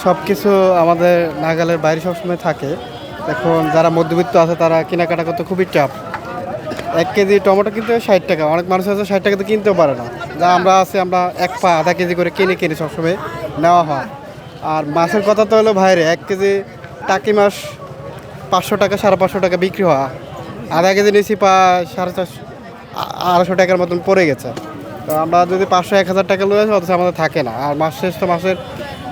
সব কিছু আমাদের নাগালের বাইরে সবসময় থাকে। এখন যারা মধ্যবিত্ত আছে তারা কেনাকাটা করতে খুবই চাপ। 1 কেজি টমেটো কিনতে হয় 60 টাকা, অনেক মানুষ আছে 60 টাকাতে কিনতেও পারে না। যা আমরা আছি আমরা 1 পা আধা কেজি করে কিনে সবসময় নেওয়া হয়। আর মাছের কথা তো হলো বাইরে 1 কেজি টাকি মাছ 500 টাকা 550 টাকা বিক্রি হয়। আধা কেজি নিয়েছি 450 250 টাকার মতন পড়ে গেছে। তো আমরা যদি 500 1000 টাকা লয়ে আসি অথচ আমাদের থাকে না। আর মাস শেষ তো মাসের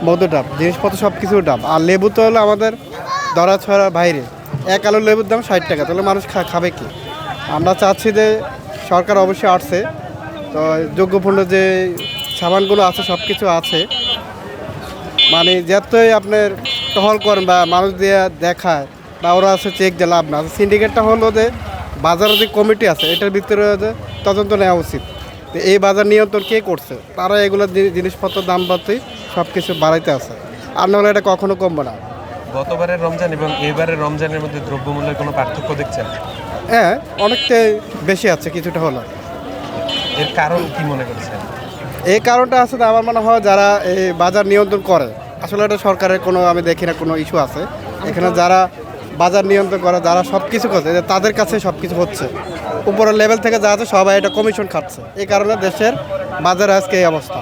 মধ্যে ডাব, জিনিসপত্র সব কিছুর ডাব। আর লেবু তো হলো আমাদের ধরা ছড়া বাইরে 1 আলুর লেবুর দাম 60 টাকা, তাহলে মানুষ খাবে কি? আমরা চাচ্ছি যে সরকার অবশ্যই আসছে, তো যোগ্যপূর্ণ যে সামানগুলো আছে সব কিছু আছে, মানে যতই আপনার টহল করেন বা মানুষ দিয়ে দেখায় বা ওরা আছে চেক দিয়ে লাভ না। সিন্ডিকেটটা হলো যে বাজারের যে কমিটি আছে এটার ভিতরে যে তদন্ত নেওয়া উচিত। তো এই বাজার নিয়ন্ত্রণ কে করছে? তারা এগুলো জিনিসপত্রের দাম বাড়তেই সব কিছু বাড়াইতে আছে, আর নাহলে এটা কখনো কমবে না। গতবারের রমজান এবং এবারের রমজানের মধ্যে দ্রব্যমূল্যের কোনো পার্থক্য দেখছেন? হ্যাঁ, অনেকটাই বেশি আছে, কিছুটা হলো। এর কারণ কি মনে করছেন? এই কারণটা আছে আমার মনে হয় যারা এই বাজার নিয়ন্ত্রণ করে, আসলে এটা সরকারের কোনো আমি দেখি না কোনো ইস্যু আছে এখানে। যারা বাজার নিয়ন্ত্রণ করে, যারা সব কিছু করছে, তাদের কাছে সব কিছু হচ্ছে। উপরের লেভেল থেকে যা আছে সবাই এটা কমিশন খাচ্ছে, এই কারণে দেশের বাজারে আজকে এই অবস্থা।